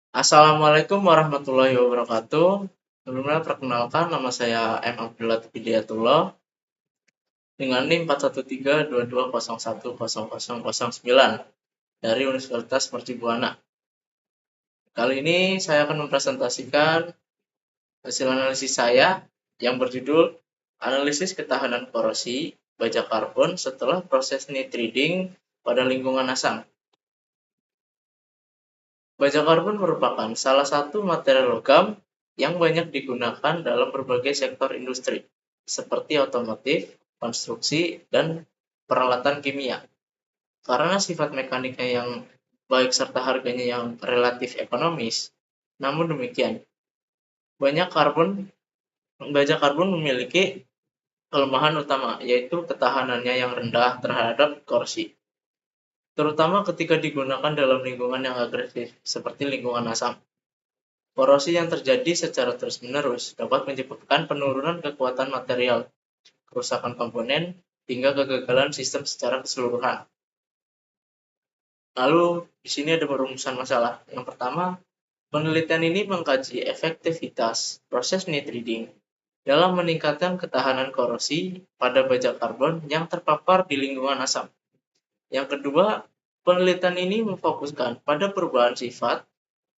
Assalamualaikum warahmatullahi wabarakatuh. Sebelumnya perkenalkan nama saya M. Abdullah Hidayatullah dengan NIM 41322010009 dari Universitas Mercubuana. Kali ini saya akan mempresentasikan hasil analisis saya yang berjudul Analisis Ketahanan Korosi Baja Karbon setelah proses nitriding pada lingkungan asam. Baja karbon merupakan salah satu material logam yang banyak digunakan dalam berbagai sektor industri, seperti otomotif, konstruksi, dan peralatan kimia. Karena sifat mekaniknya yang baik serta harganya yang relatif ekonomis, namun demikian, banyak baja karbon memiliki kelemahan utama, yaitu ketahanannya yang rendah terhadap korsi, terutama ketika digunakan dalam lingkungan yang agresif, seperti lingkungan asam. Korosi yang terjadi secara terus-menerus dapat menyebabkan penurunan kekuatan material, kerusakan komponen, hingga kegagalan sistem secara keseluruhan. Lalu, di sini ada perumusan masalah. Yang pertama, penelitian ini mengkaji efektivitas proses nitriding dalam meningkatkan ketahanan korosi pada baja karbon yang terpapar di lingkungan asam. Yang kedua, penelitian ini memfokuskan pada perubahan sifat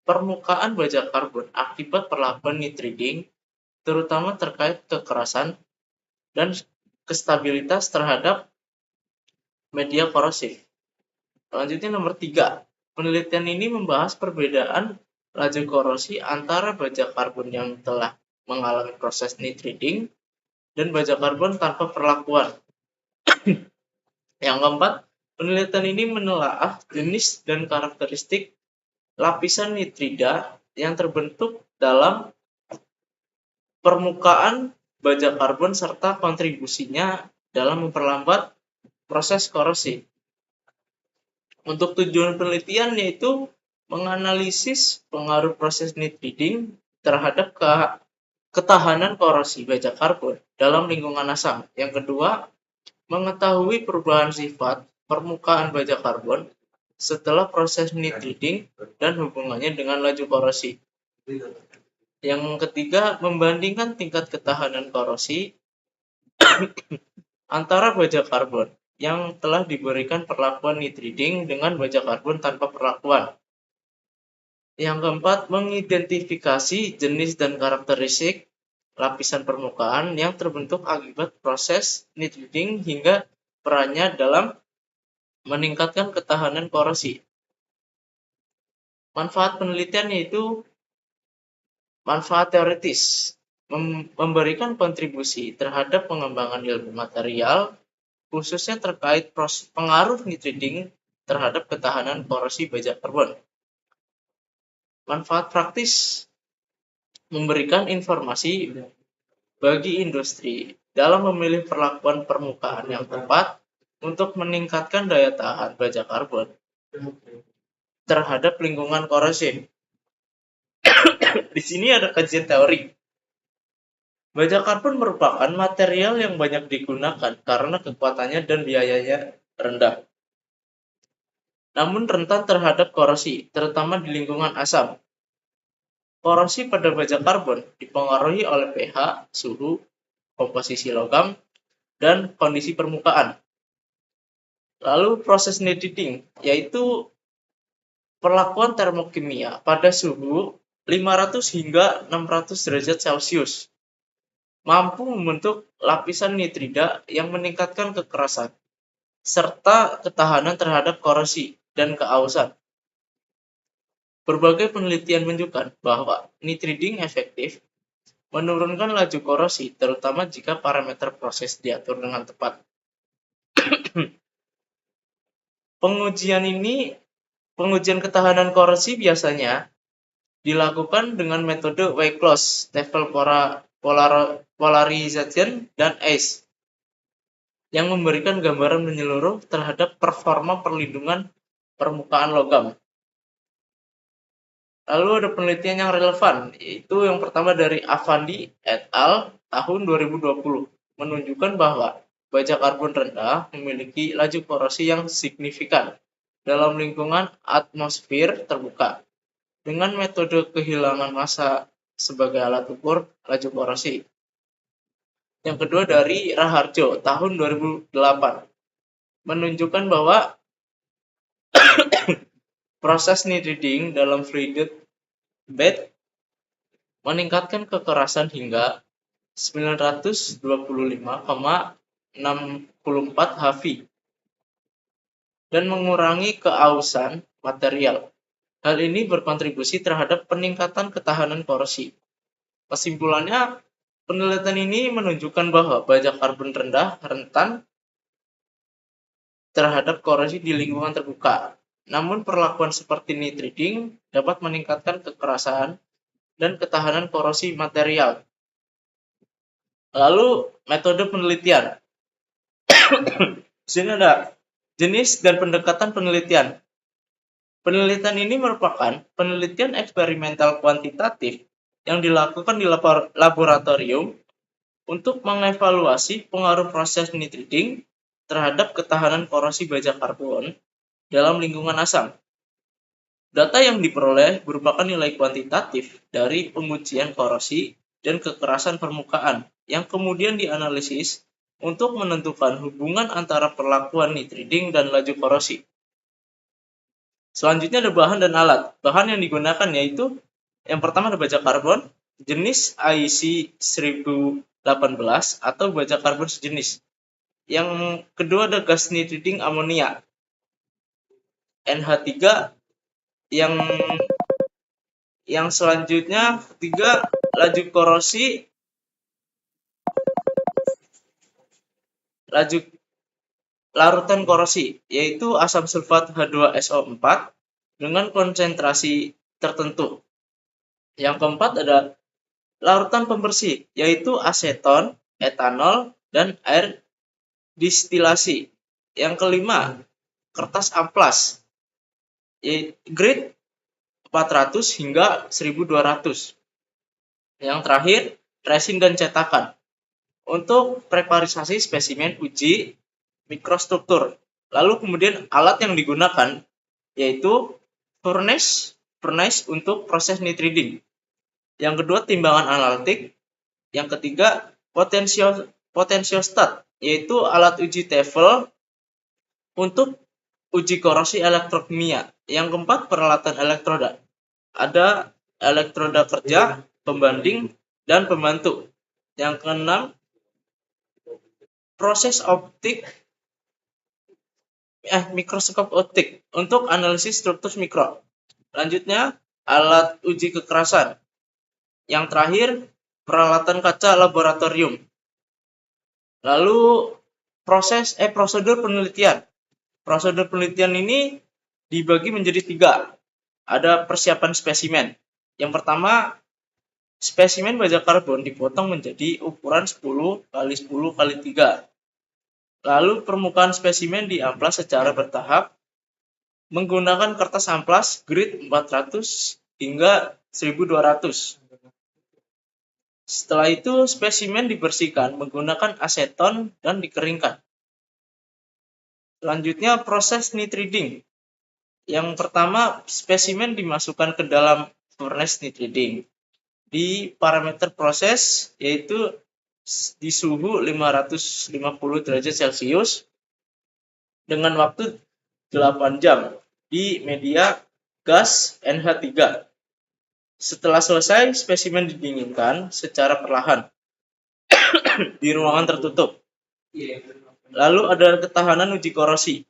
permukaan baja karbon akibat perlakuan nitriding, terutama terkait kekerasan dan kestabilitas terhadap media korosif. Selanjutnya nomor 3, penelitian ini membahas perbedaan laju korosi antara baja karbon yang telah mengalami proses nitriding dan baja karbon tanpa perlakuan. Yang keempat, penelitian ini menelaah jenis dan karakteristik lapisan nitrida yang terbentuk dalam permukaan baja karbon serta kontribusinya dalam memperlambat proses korosi. Untuk tujuan penelitian yaitu menganalisis pengaruh proses nitriding terhadap ketahanan korosi baja karbon dalam lingkungan asam. Yang kedua, mengetahui perubahan sifat permukaan baja karbon setelah proses nitriding dan hubungannya dengan laju korosi. Yang ketiga, membandingkan tingkat ketahanan korosi antara baja karbon yang telah diberikan perlakuan nitriding dengan baja karbon tanpa perlakuan. Yang keempat, mengidentifikasi jenis dan karakteristik lapisan permukaan yang terbentuk akibat proses nitriding hingga perannya dalam meningkatkan ketahanan korosi. Manfaat penelitian yaitu manfaat teoritis, memberikan kontribusi terhadap pengembangan ilmu material, khususnya terkait pengaruh nitriding terhadap ketahanan korosi baja karbon. Manfaat praktis, memberikan informasi bagi industri dalam memilih perlakuan permukaan yang tepat untuk meningkatkan daya tahan baja karbon terhadap lingkungan korosif. Di sini ada kajian teori. Baja karbon merupakan material yang banyak digunakan karena kekuatannya dan biayanya rendah, namun rentan terhadap korosi, terutama di lingkungan asam. Korosi pada baja karbon dipengaruhi oleh pH, suhu, komposisi logam, dan kondisi permukaan. Lalu proses nitriding, yaitu perlakuan termokimia pada suhu 500 hingga 600 derajat Celcius, mampu membentuk lapisan nitrida yang meningkatkan kekerasan, serta ketahanan terhadap korosi dan keausan. Berbagai penelitian menunjukkan bahwa nitriding efektif menurunkan laju korosi, terutama jika parameter proses diatur dengan tepat. Pengujian ketahanan korosi biasanya dilakukan dengan metode Weill-Close, Level Polarization, dan ACE, yang memberikan gambaran menyeluruh terhadap performa perlindungan permukaan logam. Lalu ada penelitian yang relevan, yaitu yang pertama dari Avandi et al. Tahun 2020, menunjukkan bahwa baja karbon rendah memiliki laju korosi yang signifikan dalam lingkungan atmosfer terbuka. dengan metode kehilangan massa sebagai alat ukur laju korosi. Yang kedua dari Raharjo tahun 2008 menunjukkan bahwa proses nitriding dalam fluided bed meningkatkan kekerasan hingga 925,64 HV dan mengurangi keausan material. Hal ini berkontribusi terhadap peningkatan ketahanan korosi. Kesimpulannya, penelitian ini menunjukkan bahwa baja karbon rentan terhadap korosi di lingkungan terbuka. Namun perlakuan seperti nitriding dapat meningkatkan kekerasan dan ketahanan korosi material. Lalu metode penelitian. Di sini ada jenis dan pendekatan penelitian. Penelitian ini merupakan penelitian eksperimental kuantitatif yang dilakukan di laboratorium untuk mengevaluasi pengaruh proses nitriding terhadap ketahanan korosi baja karbon dalam lingkungan asam. Data yang diperoleh merupakan nilai kuantitatif dari pengujian korosi dan kekerasan permukaan yang kemudian dianalisis untuk menentukan hubungan antara perlakuan nitriding dan laju korosi. Selanjutnya ada bahan dan alat. Bahan yang digunakan yaitu yang pertama ada baja karbon jenis IC 1018 atau baja karbon sejenis. Yang kedua ada gas nitriding amonia NH3. Yang selanjutnya ketiga laju korosi larutan korosi yaitu asam sulfat H2SO4 dengan konsentrasi tertentu. Yang keempat ada larutan pembersih yaitu aseton, etanol, dan air distilasi. Yang kelima kertas amplas grade 400 hingga 1200. Yang terakhir resin dan cetakan untuk preparisasi spesimen uji mikrostruktur. Lalu kemudian alat yang digunakan yaitu furnace untuk proses nitriding. Yang kedua timbangan analitik. Yang ketiga potensiostat yaitu alat uji TEFL untuk uji korosi elektrokimia. Yang keempat peralatan elektroda. Ada elektroda kerja, pembanding, dan pembantu. Yang keenam proses mikroskop optik untuk analisis struktur mikro. Selanjutnya alat uji kekerasan. Yang terakhir peralatan kaca laboratorium. Lalu prosedur penelitian. Prosedur penelitian ini dibagi menjadi 3. Ada persiapan spesimen. Yang pertama, spesimen baja karbon dipotong menjadi ukuran 10 x 10 x 3. Lalu permukaan spesimen diamplas secara bertahap menggunakan kertas amplas grade 400 hingga 1200. Setelah itu spesimen dibersihkan menggunakan aseton dan dikeringkan. Selanjutnya proses nitriding. Yang pertama spesimen dimasukkan ke dalam furnace nitriding di parameter proses yaitu di suhu 550 derajat Celcius dengan waktu 8 jam di media gas NH3. Setelah selesai, spesimen didinginkan secara perlahan di ruangan tertutup. Lalu ada ketahanan uji korosi.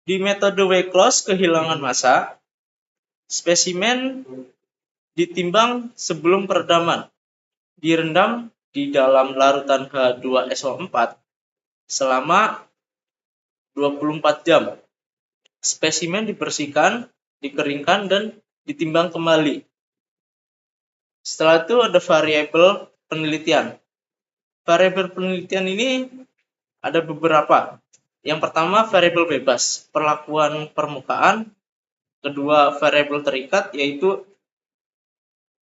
Di metode Weichlose kehilangan massa, spesimen ditimbang sebelum peredaman, direndam di dalam larutan H2SO4 selama 24 jam. Spesimen dibersihkan, dikeringkan, dan ditimbang kembali. Setelah itu ada variabel penelitian. Variabel penelitian ini ada beberapa. Yang pertama variabel bebas, perlakuan permukaan. Kedua variabel terikat yaitu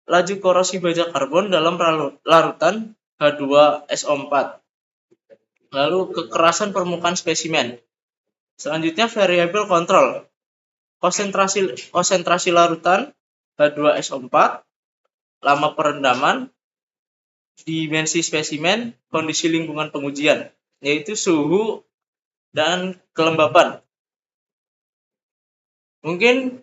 laju korosi baja karbon dalam larutan H2SO4. Lalu kekerasan permukaan spesimen. Selanjutnya variabel kontrol, konsentrasi larutan H2SO4, lama perendaman, dimensi spesimen, kondisi lingkungan pengujian, yaitu suhu dan kelembapan. Mungkin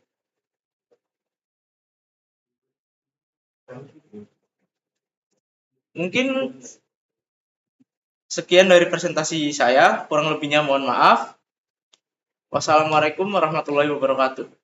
sekian dari presentasi saya, kurang lebihnya mohon maaf. Wassalamualaikum warahmatullahi wabarakatuh.